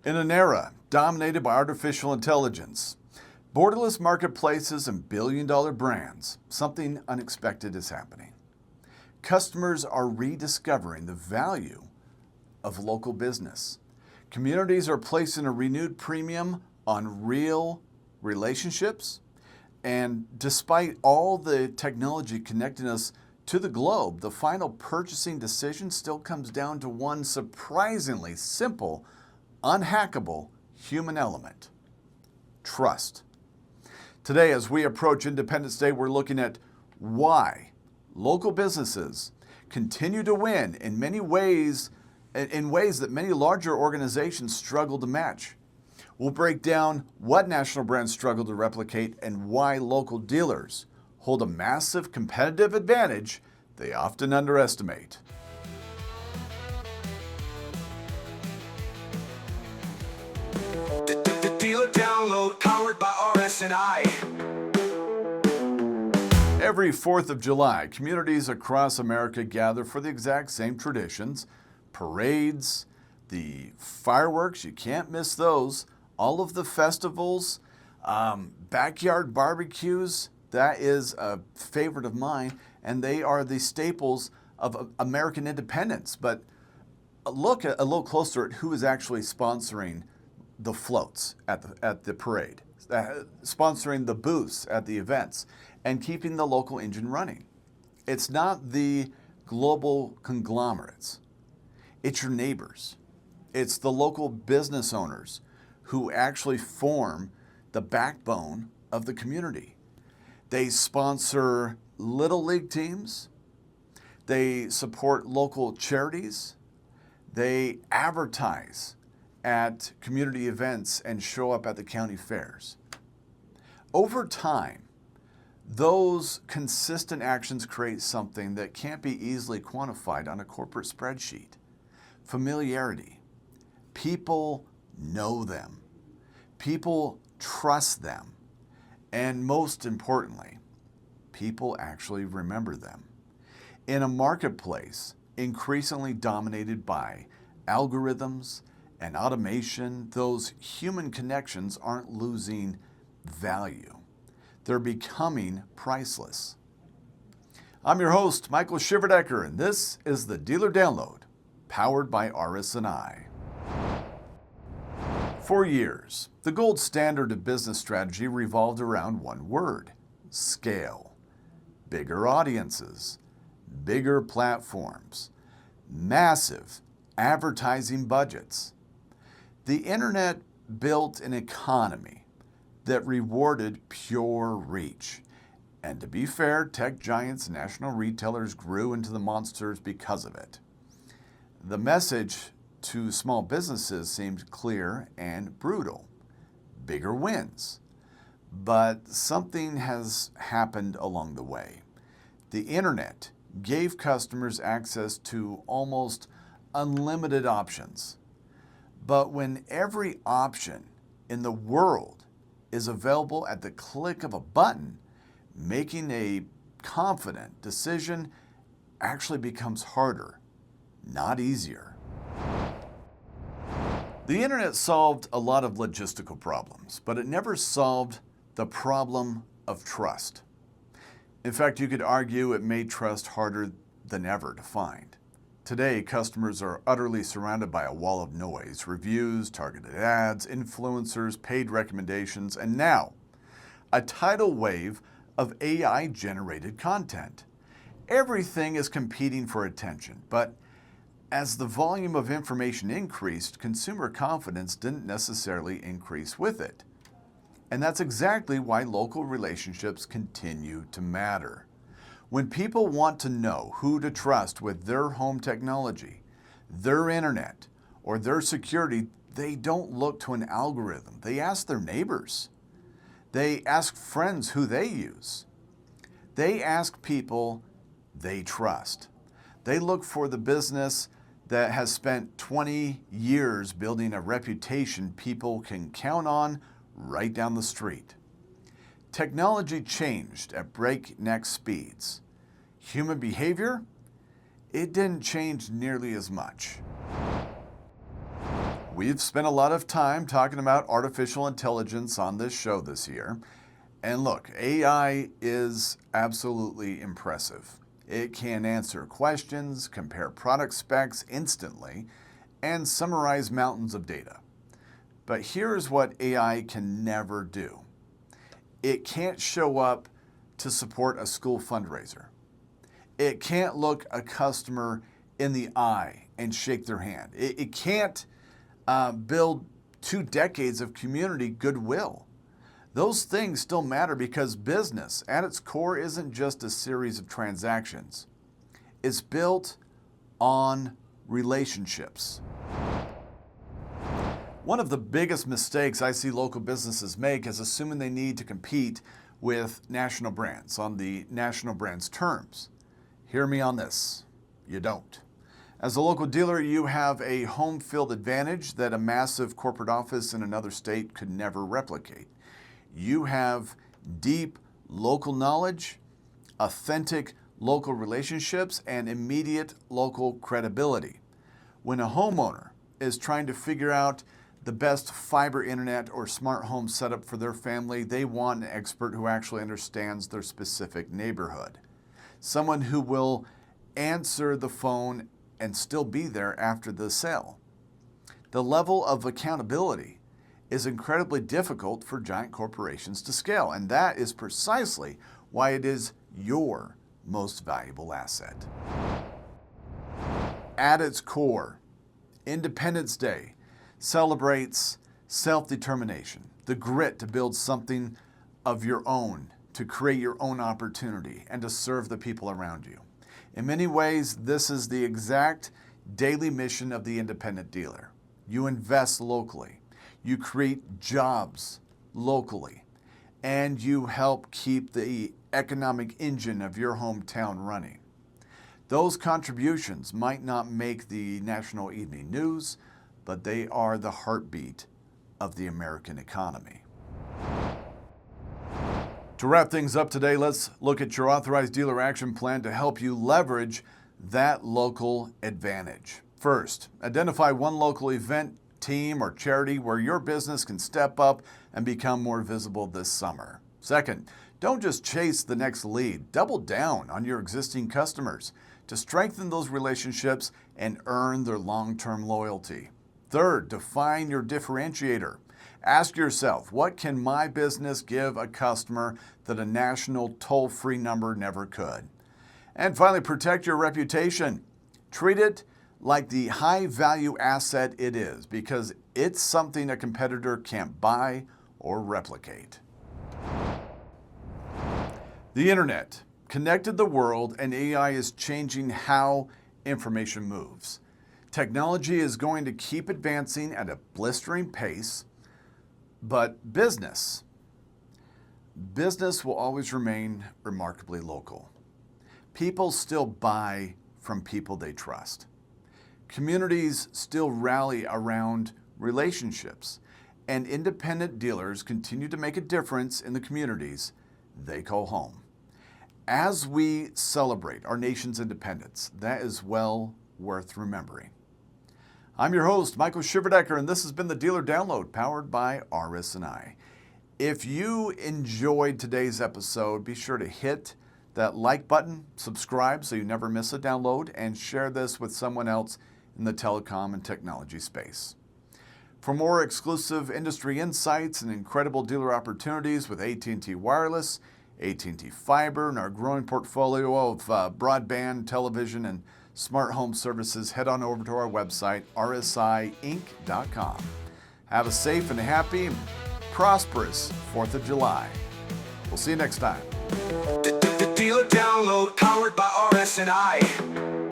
In an era dominated by artificial intelligence, borderless marketplaces, and billion-dollar brands, something unexpected is happening. Customers are rediscovering the value of local business. Communities are placing a renewed premium on real relationships, and despite all the technology connecting us to the globe, the final purchasing decision still comes down to one surprisingly simple, unhackable human element: trust. Today, as we approach Independence Day, we're looking at why local businesses continue to win in ways that many larger organizations struggle to match. We'll break down what national brands struggle to replicate and why local dealers hold a massive competitive advantage they often underestimate. The dealer download, powered by RS&I. Every 4th of July, communities across America gather for the exact same traditions: parades, the fireworks, you can't miss those, all of the festivals, backyard barbecues. That is a favorite of mine, and they are the staples of American independence. But look a little closer at who is actually sponsoring the floats at the parade, sponsoring the booths at the events, and keeping the local engine running. It's not the global conglomerates. It's your neighbors. It's the local business owners who actually form the backbone of the community. They sponsor little league teams. They support local charities. They advertise at community events and show up at the county fairs. Over time, those consistent actions create something that can't be easily quantified on a corporate spreadsheet: familiarity. People know them. People trust them. And most importantly, people actually remember them. In a marketplace increasingly dominated by algorithms and automation, those human connections aren't losing value. They're becoming priceless. I'm your host, Michael Shiverdecker, and this is the Dealer Download, powered by RS&I. For years, the gold standard of business strategy revolved around one word: scale. Bigger audiences, bigger platforms, massive advertising budgets. The internet built an economy that rewarded pure reach. And to be fair, tech giants and national retailers grew into the monsters because of it. The message to small businesses seemed clear and brutal: bigger wins. But something has happened along the way. The internet gave customers access to almost unlimited options. But when every option in the world is available at the click of a button, making a confident decision actually becomes harder, not easier. The internet solved a lot of logistical problems, but it never solved the problem of trust. In fact, you could argue it made trust harder than ever to find. Today, customers are utterly surrounded by a wall of noise: reviews, targeted ads, influencers, paid recommendations, and now a tidal wave of AI-generated content. Everything is competing for attention, but as the volume of information increased, consumer confidence didn't necessarily increase with it. And that's exactly why local relationships continue to matter. When people want to know who to trust with their home technology, their internet, or their security, they don't look to an algorithm. They ask their neighbors. They ask friends who they use. They ask people they trust. They look for the business that has spent 20 years building a reputation people can count on right down the street. Technology changed at breakneck speeds. Human behavior, it didn't change nearly as much. We've spent a lot of time talking about artificial intelligence on this show this year. And look, AI is absolutely impressive. It can answer questions, compare product specs instantly, and summarize mountains of data. But here's what AI can never do. It can't show up to support a school fundraiser. It can't look a customer in the eye and shake their hand. It can't build 2 decades of community goodwill. Those things still matter because business at its core isn't just a series of transactions. It's built on relationships. One of the biggest mistakes I see local businesses make is assuming they need to compete with national brands on the national brands terms. Hear me on this. You don't. As a local dealer, you have a home field advantage that a massive corporate office in another state could never replicate. You have deep local knowledge, authentic local relationships, and immediate local credibility. When a homeowner is trying to figure out the best fiber internet or smart home setup for their family, they want an expert who actually understands their specific neighborhood. Someone who will answer the phone and still be there after the sale. The level of accountability is incredibly difficult for giant corporations to scale, and that is precisely why it is your most valuable asset. At its core, Independence Day celebrates self-determination, the grit to build something of your own, to create your own opportunity, and to serve the people around you. In many ways, this is the exact daily mission of the independent dealer. You invest locally, you create jobs locally, and you help keep the economic engine of your hometown running. Those contributions might not make the national evening news, but they are the heartbeat of the American economy. To wrap things up today, let's look at your authorized dealer action plan to help you leverage that local advantage. First, identify one local event, team, or charity where your business can step up and become more visible this summer. Second, don't just chase the next lead. Double down on your existing customers to strengthen those relationships and earn their long-term loyalty. Third, define your differentiator. Ask yourself, what can my business give a customer that a national toll-free number never could? And finally, protect your reputation. Treat it like the high-value asset it is, because it's something a competitor can't buy or replicate. The internet connected the world, and AI is changing how information moves. Technology is going to keep advancing at a blistering pace, but business will always remain remarkably local. People still buy from people they trust. Communities still rally around relationships, and independent dealers continue to make a difference in the communities they call home. As we celebrate our nation's independence, that is well worth remembering. I'm your host, Michael Shiverdecker, and this has been the Dealer Download powered by RS&I. If you enjoyed today's episode, be sure to hit that like button, subscribe so you never miss a download, and share this with someone else in the telecom and technology space. For more exclusive industry insights and incredible dealer opportunities with AT&T Wireless, AT&T Fiber, and our growing portfolio of broadband, television, and smart home services, head on over to our website, rsiinc.com. Have a safe and happy and prosperous 4th of July. We'll see you next time. The Dealer Download powered by RS&I.